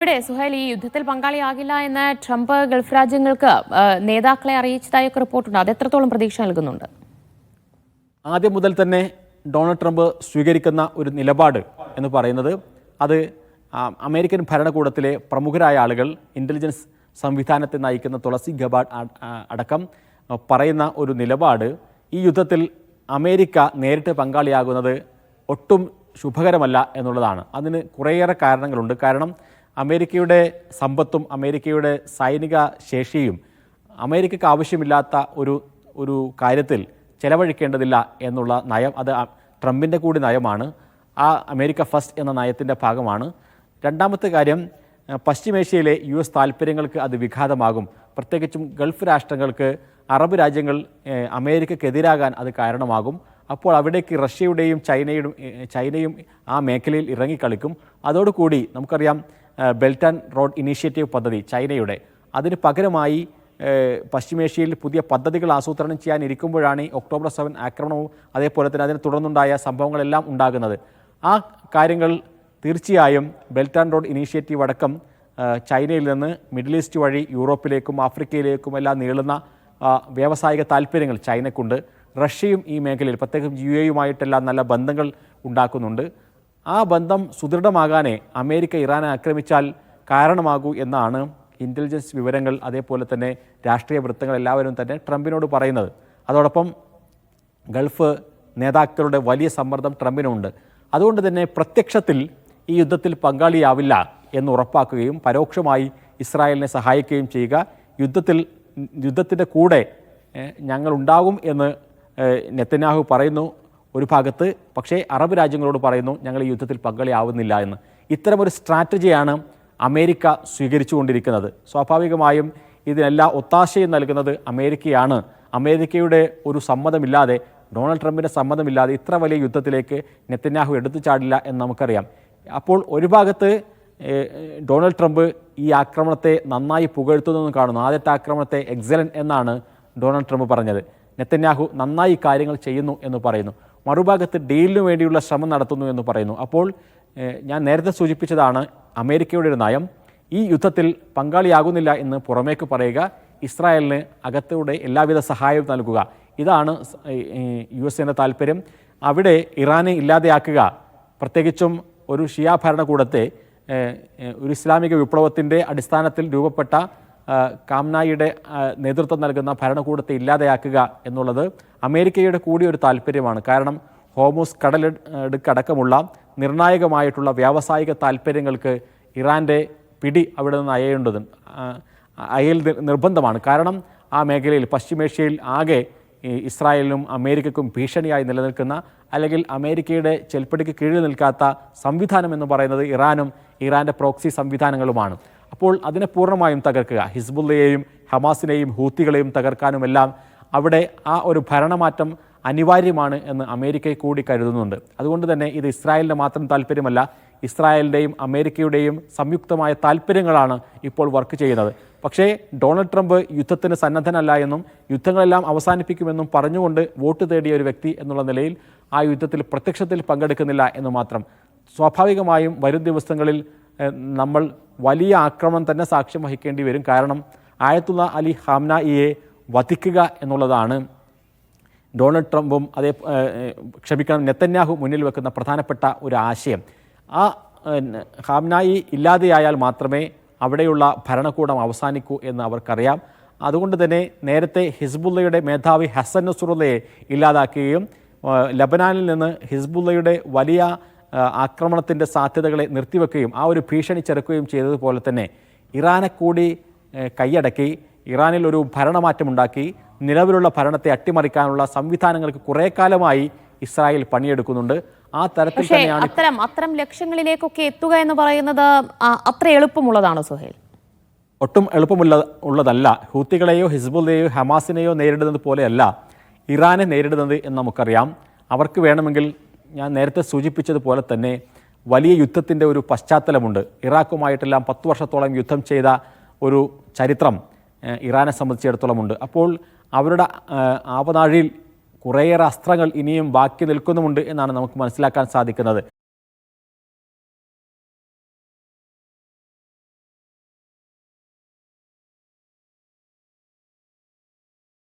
ഇവിടെ സുഹൈൽ ഈ യുദ്ധത്തിൽ പങ്കാളിയാകില്ല എന്ന് ട്രംപ് ഗൾഫ് രാജ്യങ്ങൾക്ക് നേതാക്കളെ അറിയിച്ചതായൊക്കെ റിപ്പോർട്ടുണ്ട്. അത് എത്രത്തോളം പ്രതീക്ഷ നൽകുന്നുണ്ട്? ആദ്യം മുതൽ തന്നെ ഡൊണാൾഡ് ട്രംപ് സ്വീകരിക്കുന്ന ഒരു നിലപാട് എന്ന് പറയുന്നത് അത് അമേരിക്കൻ ഭരണകൂടത്തിലെ പ്രമുഖരായ ആളുകൾ, ഇൻ്റലിജൻസ് സംവിധാനത്തെ നയിക്കുന്ന തുളസി ഗബാർഡ് അടക്കം പറയുന്ന ഒരു നിലപാട് ഈ യുദ്ധത്തിൽ അമേരിക്ക നേരിട്ട് പങ്കാളിയാകുന്നത് ഒട്ടും ശുഭകരമല്ല എന്നുള്ളതാണ്. അതിന് കുറേയേറെ കാരണങ്ങളുണ്ട്. കാരണം അമേരിക്കയുടെ സമ്പത്തും അമേരിക്കയുടെ സൈനിക ശേഷിയും അമേരിക്കയ്ക്ക് ആവശ്യമില്ലാത്ത ഒരു കാര്യത്തിൽ ചെലവഴിക്കേണ്ടതില്ല എന്നുള്ള നയം അത് ട്രംപിൻ്റെ കൂടി നയമാണ്. ആ അമേരിക്ക ഫസ്റ്റ് എന്ന നയത്തിൻ്റെ ഭാഗമാണ്. രണ്ടാമത്തെ കാര്യം, പശ്ചിമേഷ്യയിലെ US താല്പര്യങ്ങൾക്ക് അത് വിഘാതമാകും. പ്രത്യേകിച്ചും ഗൾഫ് രാഷ്ട്രങ്ങൾക്ക്, അറബ് രാജ്യങ്ങൾ അമേരിക്കക്കെതിരാകാൻ അത് കാരണമാകും. അപ്പോൾ അവിടേക്ക് റഷ്യയുടെയും ചൈനയും ആ മേഖലയിൽ ഇറങ്ങിക്കളിക്കും. അതോടുകൂടി നമുക്കറിയാം ബെൽറ്റ് ആൻഡ് റോഡ് ഇനീഷ്യേറ്റീവ് പദ്ധതി ചൈനയുടെ, അതിന് പകരമായി പശ്ചിമേഷ്യയിൽ പുതിയ പദ്ധതികൾ ആസൂത്രണം ചെയ്യാനിരിക്കുമ്പോഴാണ് ഒക്ടോബർ 7 ആക്രമണവും അതേപോലെ തന്നെ അതിനെ തുടർന്നുണ്ടായ സംഭവങ്ങളെല്ലാം ഉണ്ടാകുന്നത്. ആ കാര്യങ്ങൾ തീർച്ചയായും ബെൽറ്റ് ആൻഡ് റോഡ് ഇനീഷ്യേറ്റീവ് അടക്കം ചൈനയിൽ നിന്ന് മിഡിൽ ഈസ്റ്റ് വഴി യൂറോപ്പിലേക്കും ആഫ്രിക്കയിലേക്കും എല്ലാം നീളുന്ന വ്യാവസായിക താല്പര്യങ്ങൾ ചൈനയ്ക്കുണ്ട്. റഷ്യയും ഈ മേഖലയിൽ പ്രത്യേകം UAE-യുമായിട്ടെല്ലാം നല്ല ബന്ധങ്ങൾ ഉണ്ടാക്കുന്നുണ്ട്. ആ ബന്ധം സുദൃഢമാകാനേ അമേരിക്ക ഇറാനെ ആക്രമിച്ചാൽ കാരണമാകൂ എന്നാണ് ഇൻ്റലിജൻസ് വിവരങ്ങൾ, അതേപോലെ തന്നെ രാഷ്ട്രീയ വൃത്തങ്ങൾ എല്ലാവരും തന്നെ ട്രംപിനോട് പറയുന്നത്. അതോടൊപ്പം ഗൾഫ് നേതാക്കളുടെ വലിയ സമ്മർദ്ദം ട്രംപിനുണ്ട്. അതുകൊണ്ട് തന്നെ പ്രത്യക്ഷത്തിൽ ഈ യുദ്ധത്തിൽ പങ്കാളിയാവില്ല എന്ന് ഉറപ്പാക്കുകയും പരോക്ഷമായി ഇസ്രായേലിനെ സഹായിക്കുകയും ചെയ്യുക, യുദ്ധത്തിൻ്റെ കൂടെ ഞങ്ങളുണ്ടാകും എന്ന് നെതന്യാഹു പറയുന്നു ഒരു ഭാഗത്ത്. പക്ഷേ അറബ് രാജ്യങ്ങളോട് പറയുന്നു ഞങ്ങൾ ഈ യുദ്ധത്തിൽ പങ്കാളിയാവുന്നില്ല എന്ന്. ഇത്തരമൊരു സ്ട്രാറ്റജിയാണ് അമേരിക്ക സ്വീകരിച്ചുകൊണ്ടിരിക്കുന്നത്. സ്വാഭാവികമായും ഇതിനെല്ലാം ഒത്താശയും നൽകുന്നത് അമേരിക്കയാണ്. അമേരിക്കയുടെ ഒരു സമ്മതമില്ലാതെ, ഡൊണാൾഡ് ട്രംപിൻ്റെ സമ്മതമില്ലാതെ ഇത്ര വലിയ യുദ്ധത്തിലേക്ക് നെതന്യാഹു എടുത്തു ചാടില്ല എന്ന് നമുക്കറിയാം. അപ്പോൾ ഒരു ഭാഗത്ത് ഡൊണാൾഡ് ട്രംപ് ഈ ആക്രമണത്തെ നന്നായി പുകഴ്ത്തുന്നതെന്ന് കാണുന്നു. ആദ്യത്തെ ആക്രമണത്തെ എക്സലന്റ് എന്നാണ് ഡൊണാൾഡ് ട്രംപ് പറഞ്ഞത്. നെതന്യാഹു നന്നായി കാര്യങ്ങൾ ചെയ്യുന്നു എന്ന് പറയുന്നു. മറുഭാഗത്ത് ഡീലിനു വേണ്ടിയുള്ള ശ്രമം നടത്തുന്നു എന്ന് പറയുന്നു. അപ്പോൾ ഞാൻ നേരത്തെ സൂചിപ്പിച്ചതാണ് അമേരിക്കയുടെ ഒരു നയം. ഈ യുദ്ധത്തിൽ പങ്കാളിയാകുന്നില്ല എന്ന് പുറമേക്ക് പറയുക, ഇസ്രായേലിന് അകത്തൂടെ എല്ലാവിധ സഹായവും നൽകുക. ഇതാണ് US-ൻ്റെ താല്പര്യം. അവിടെ ഇറാനെ ഇല്ലാതെയാക്കുക, പ്രത്യേകിച്ചും ഒരു ഷിയ ഭരണകൂടത്തെ ഒരു ഇസ്ലാമിക വിപ്ലവത്തിൻ്റെ അടിസ്ഥാനത്തിൽ രൂപപ്പെട്ട കാംനായിയുടെ നേതൃത്വം നൽകുന്ന ഭരണകൂടത്തെ ഇല്ലാതെയാക്കുക എന്നുള്ളത് അമേരിക്കയുടെ കൂടി ഒരു താല്പര്യമാണ്. കാരണം ഹോർമുസ് കടലിടുക്കടക്കമുള്ള നിർണായകമായിട്ടുള്ള വ്യാവസായിക താല്പര്യങ്ങൾക്ക് ഇറാൻ്റെ പിടി അവിടെ നിന്ന് അയൽ നിർബന്ധമാണ്. കാരണം ആ മേഖലയിൽ പശ്ചിമേഷ്യയിൽ ആകെ ഇസ്രായേലിനും അമേരിക്കയ്ക്കും ഭീഷണിയായി നിലനിൽക്കുന്ന, അല്ലെങ്കിൽ അമേരിക്കയുടെ ചെൽപ്പടിക്ക് കീഴിൽ നിൽക്കാത്ത സംവിധാനം എന്ന് പറയുന്നത് ഇറാനും ഇറാൻ്റെ പ്രോക്സി സംവിധാനങ്ങളുമാണ്. അപ്പോൾ അതിനെ പൂർണ്ണമായും തകർക്കുക, ഹിസ്ബുള്ളയെയും ഹമാസിനെയും ഹൂത്തികളെയും തകർക്കാനുമെല്ലാം അവിടെ ആ ഒരു ഭരണമാറ്റം അനിവാര്യമാണ് എന്ന് അമേരിക്ക കൂടി കരുതുന്നുണ്ട്. അതുകൊണ്ട് തന്നെ ഇത് ഇസ്രായേലിൻ്റെ മാത്രം താല്പര്യമല്ല, ഇസ്രായേലിൻ്റെയും അമേരിക്കയുടെയും സംയുക്തമായ താല്പര്യങ്ങളാണ് ഇപ്പോൾ വർക്ക് ചെയ്യുന്നത്. പക്ഷേ ഡൊണാൾഡ് ട്രംപ് യുദ്ധത്തിന് സന്നദ്ധനല്ല എന്നും യുദ്ധങ്ങളെല്ലാം അവസാനിപ്പിക്കുമെന്നും പറഞ്ഞുകൊണ്ട് വോട്ട് തേടിയ ഒരു വ്യക്തി എന്നുള്ള നിലയിൽ ആ യുദ്ധത്തിൽ പ്രത്യക്ഷത്തിൽ പങ്കെടുക്കുന്നില്ല എന്ന് മാത്രം. സ്വാഭാവികമായും വരും ദിവസങ്ങളിൽ നമ്മൾ വലിയ ആക്രമണം തന്നെ സാക്ഷ്യം വഹിക്കേണ്ടി വരും. കാരണം ആയത്തുള്ള അലി ഖാംനായിയെ വധിക്കുക എന്നുള്ളതാണ് ഡൊണാൾഡ് ട്രംപും നെതന്യാഹു മുന്നിൽ വെക്കുന്ന പ്രധാനപ്പെട്ട ഒരു ആശയം. ആ ഖാംനായി ഇല്ലാതെയായാൽ മാത്രമേ അവിടെയുള്ള ഭരണകൂടം അവസാനിക്കൂ എന്ന് അവർക്കറിയാം. അതുകൊണ്ട് തന്നെ നേരത്തെ ഹിസ്ബുള്ളയുടെ മേധാവി ഹസൻ നസ്രുള്ളയെ ഇല്ലാതാക്കുകയും ലബനാനിൽ നിന്ന് ഹിസ്ബുള്ളയുടെ വലിയ ആക്രമണത്തിൻ്റെ സാധ്യതകളെ നിർത്തിവെക്കുകയും ആ ഒരു ഭീഷണി ചെറുക്കുകയും ചെയ്തതുപോലെ തന്നെ ഇറാനെ കൂടി കൈയടക്കി ഇറാനിൽ ഒരു ഭരണമാറ്റമുണ്ടാക്കി നിലവിലുള്ള ഭരണത്തെ അട്ടിമറിക്കാനുള്ള സംവിധാനങ്ങൾക്ക് കുറേ കാലമായി ഇസ്രായേൽ പണിയെടുക്കുന്നുണ്ട്. ആ തരത്തിൽ തന്നെയാണ് അത്തരം ലക്ഷ്യങ്ങളിലേക്കൊക്കെ എത്തുക എന്ന് പറയുന്നത് അത്ര എളുപ്പമുള്ളതാണോ സുഹൈൽ? ഒട്ടും എളുപ്പമുള്ളതല്ല. ഹൂത്തികളെയോ ഹിസ്ബുള്ളയെയോ ഹമാസിനെയോ നേരിടുന്നത് പോലെയല്ല ഇറാനെ നേരിടുന്നത് എന്ന് നമുക്കറിയാം. അവർക്ക് വേണമെങ്കിൽ ഞാൻ നേരത്തെ സൂചിപ്പിച്ചതുപോലെ തന്നെ വലിയ യുദ്ധത്തിൻ്റെ ഒരു പശ്ചാത്തലമുണ്ട്. ഇറാഖുമായിട്ടെല്ലാം 10 വർഷത്തോളം യുദ്ധം ചെയ്ത ഒരു ചരിത്രം ഇറാനെ സംബന്ധിച്ചിടത്തോളമുണ്ട്. അപ്പോൾ അവരുടെ ആവനാഴിയിൽ കുറേയേറെ അസ്ത്രങ്ങൾ ഇനിയും ബാക്കി നിൽക്കുന്നുമുണ്ട് എന്നാണ് നമുക്ക് മനസ്സിലാക്കാൻ സാധിക്കുന്നത്.